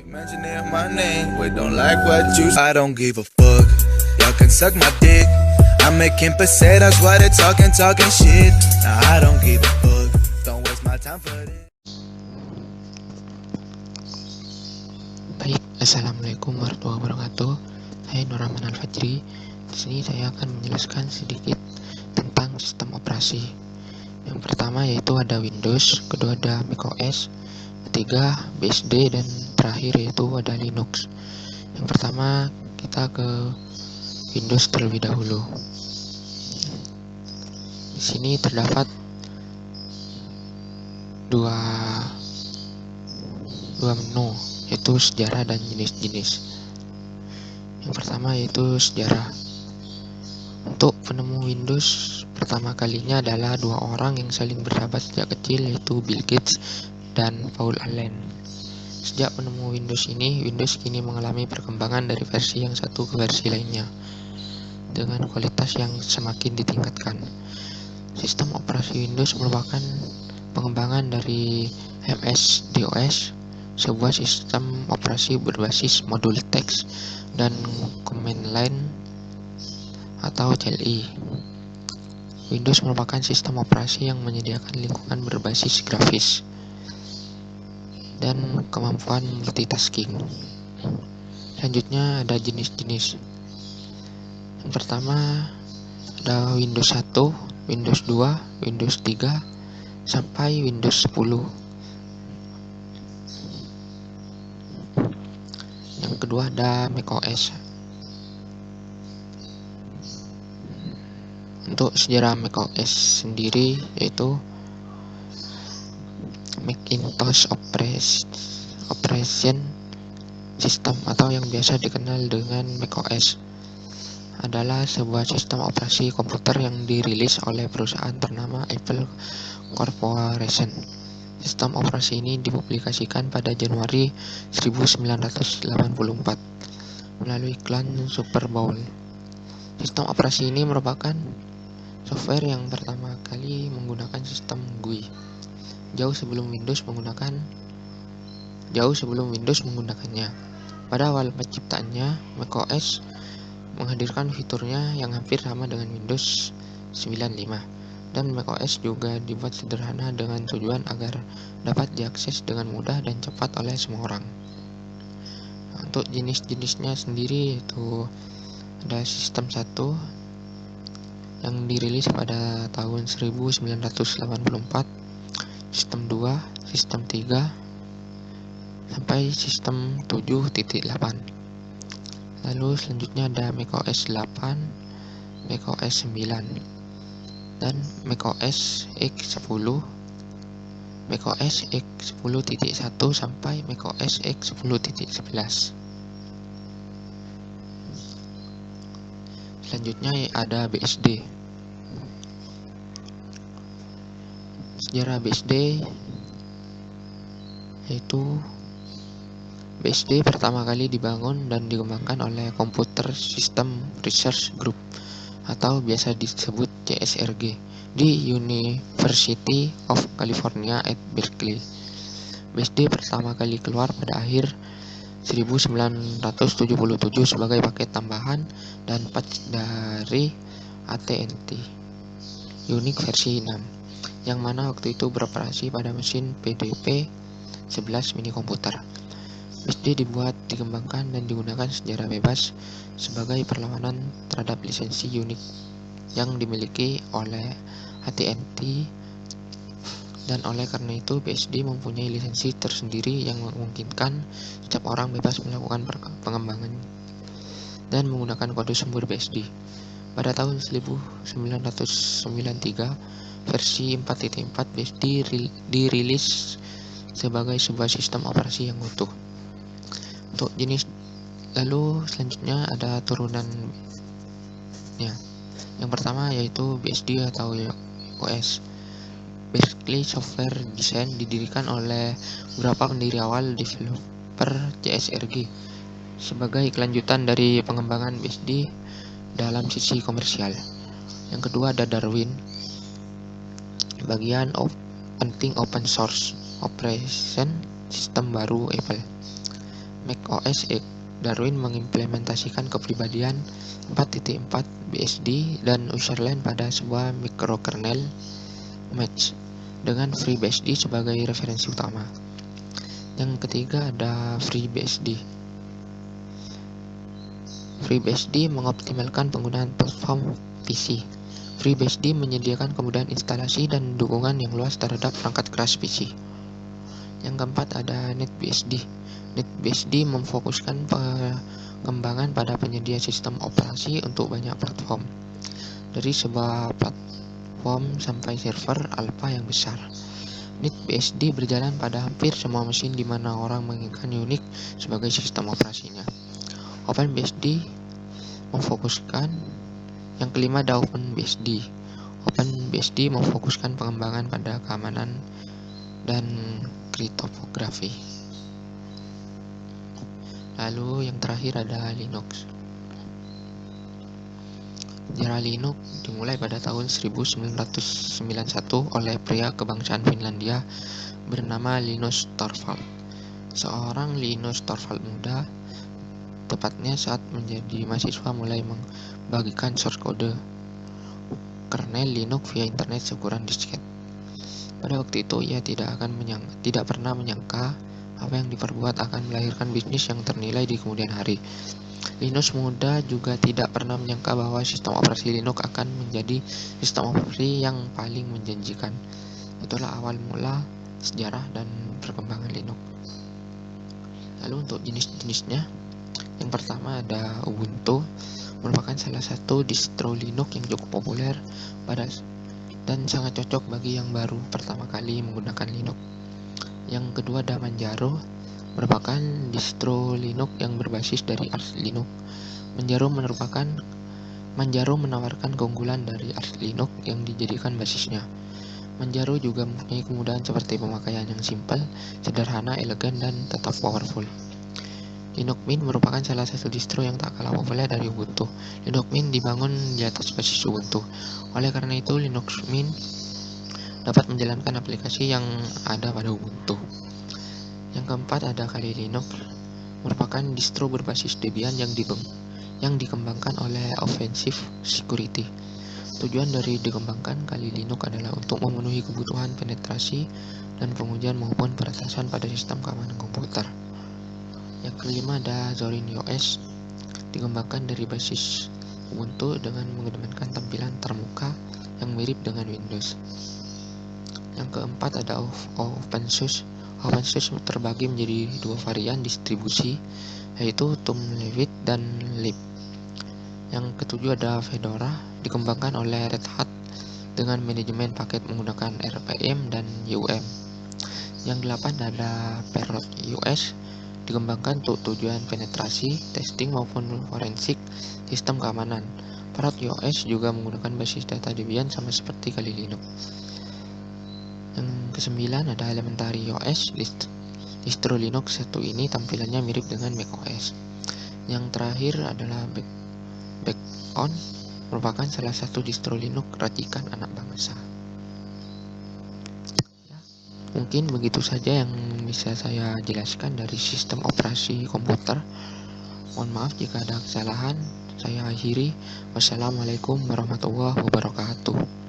Mentioning my name, we don't like what you. I don't give a fuck. Y'all can suck my dick. I'm making pesetas while they're talking shit. Nah, I don't give a fuck. Don't waste my time for this. Baik, assalamualaikum warahmatullahi wabarakatuh. Saya Nur Rahman Al-Fajri. Di sini saya akan menjelaskan sedikit tentang sistem operasi. Yang pertama yaitu ada Windows, kedua ada macOS, ketiga BSD, dan terakhir yaitu ada Linux. Yang pertama kita ke Windows terlebih dahulu. Di sini terdapat dua menu, yaitu sejarah dan jenis-jenis. Yang pertama yaitu sejarah. Untuk penemu Windows pertama kalinya adalah dua orang yang saling bersahabat sejak kecil, yaitu Bill Gates dan Paul Allen. Sejak penemu Windows ini, Windows kini mengalami perkembangan dari versi yang satu ke versi lainnya dengan kualitas yang semakin ditingkatkan. Sistem operasi Windows merupakan pengembangan dari MS-DOS, sebuah sistem operasi berbasis modul teks dan command line atau CLI. Windows merupakan sistem operasi yang menyediakan lingkungan berbasis grafis dan kemampuan multitasking. Selanjutnya ada jenis-jenis. Yang pertama ada Windows 1, Windows 2, Windows 3, sampai Windows 10. Yang kedua ada macOS. Untuk sejarah macOS sendiri yaitu Macintosh Operation System atau yang biasa dikenal dengan macOS adalah sebuah sistem operasi komputer yang dirilis oleh perusahaan ternama Apple Corporation. Sistem operasi ini dipublikasikan pada Januari 1984 melalui iklan Super Bowl. Sistem operasi ini merupakan software yang pertama kali menggunakan sistem GUI jauh sebelum Windows menggunakannya. Pada awal penciptaannya, macOS menghadirkan fiturnya yang hampir sama dengan Windows 95, dan macOS juga dibuat sederhana dengan tujuan agar dapat diakses dengan mudah dan cepat oleh semua orang. Untuk jenis-jenisnya sendiri yaitu ada sistem 1 yang dirilis pada tahun 1984, sistem 2, sistem 3, sampai sistem 7.8. Lalu selanjutnya ada macOS 8, macOS 9, dan macOS X10, macOS X10.1 sampai macOS X10.11. Selanjutnya ada BSD. Sejarah BSD yaitu BSD pertama kali dibangun dan dikembangkan oleh Computer System Research Group atau biasa disebut CSRG di University of California at Berkeley. BSD pertama kali keluar pada akhir 1977 sebagai paket tambahan dan patch dari AT&T Unique versi 6, yang mana waktu itu beroperasi pada mesin PDP-11 mini komputer. BSD dibuat, dikembangkan, dan digunakan secara bebas sebagai perlawanan terhadap lisensi Unix yang dimiliki oleh AT&T, dan oleh karena itu BSD mempunyai lisensi tersendiri yang memungkinkan setiap orang bebas melakukan pengembangan dan menggunakan kode sumber BSD. Pada tahun 1993, versi 4.4 BSD dirilis sebagai sebuah sistem operasi yang utuh. Untuk jenis lalu selanjutnya ada turunannya. Yang pertama yaitu BSD atau OS. Berkeley Software Design didirikan oleh beberapa pendiri awal developer CSRG sebagai kelanjutan dari pengembangan BSD dalam sisi komersial. Yang kedua ada Darwin, bagian penting open source operation system baru Apple. macOS X, Darwin mengimplementasikan kepribadian 4.4 BSD dan userland pada sebuah microkernel Match dengan FreeBSD sebagai referensi utama. Yang ketiga ada FreeBSD. FreeBSD mengoptimalkan penggunaan platform PC. FreeBSD menyediakan kemudahan instalasi dan dukungan yang luas terhadap perangkat keras PC. Yang keempat ada NetBSD. NetBSD memfokuskan pengembangan pada penyedia sistem operasi untuk banyak platform, dari sebuah platform sampai server alpha yang besar. NetBSD berjalan pada hampir semua mesin di mana orang menginginkan Unix sebagai sistem operasinya. OpenBSD memfokuskan. Yang kelima ada OpenBSD. OpenBSD memfokuskan pengembangan pada keamanan dan kriptografi. Lalu yang terakhir ada Linux. Sejarah Linux dimulai pada tahun 1991 oleh pria kebangsaan Finlandia bernama Linus Torvald. Seorang Linus Torvald muda, tepatnya saat menjadi mahasiswa, mulai membagikan source kode kernel Linux via internet seukuran disket. Pada waktu itu ia tidak pernah menyangka apa yang diperbuat akan melahirkan bisnis yang ternilai di kemudian hari. Linus muda juga tidak pernah menyangka bahwa sistem operasi Linux akan menjadi sistem operasi yang paling menjanjikan. Itulah awal mula sejarah dan perkembangan Linux. Lalu untuk jenis-jenisnya, yang pertama ada Ubuntu, merupakan salah satu distro Linux yang cukup populer dan sangat cocok bagi yang baru pertama kali menggunakan Linux. Yang kedua ada Manjaro, merupakan distro Linux yang berbasis dari Arch Linux. Manjaro menawarkan keunggulan dari Arch Linux yang dijadikan basisnya. Manjaro juga mempunyai kemudahan seperti pemakaian yang simpel, sederhana, elegan, dan tetap powerful. Linux Mint merupakan salah satu distro yang tak kalah populer dari Ubuntu. Linux Mint dibangun di atas basis Ubuntu. Oleh karena itu, Linux Mint dapat menjalankan aplikasi yang ada pada Ubuntu. Yang keempat ada Kali Linux, merupakan distro berbasis Debian yang dikembangkan oleh Offensive Security. Tujuan dari dikembangkan Kali Linux adalah untuk memenuhi kebutuhan penetrasi dan pengujian maupun peretasan pada sistem keamanan komputer. Yang kelima ada Zorin OS, dikembangkan dari basis Ubuntu dengan mengedepankan tampilan termuka yang mirip dengan Windows. Yang keempat ada OpenSUSE. OpenSUSE terbagi menjadi dua varian distribusi, yaitu Tomlewit dan Lib. Yang ketujuh ada Fedora, dikembangkan oleh Red Hat dengan manajemen paket menggunakan RPM dan UM. Yang delapan ada Parrot OS, dikembangkan untuk tujuan penetrasi, testing maupun forensik sistem keamanan. Parrot OS juga menggunakan basis data Debian sama seperti Kali Linux. Yang kesembilan ada Elementary OS, distro Linux satu ini tampilannya mirip dengan macOS. Yang terakhir adalah Backon, merupakan salah satu distro Linux racikan anak bangsa. Ya, mungkin begitu saja yang bisa saya jelaskan dari sistem operasi komputer. Mohon maaf jika ada kesalahan. Saya akhiri. Wassalamualaikum warahmatullahi wabarakatuh.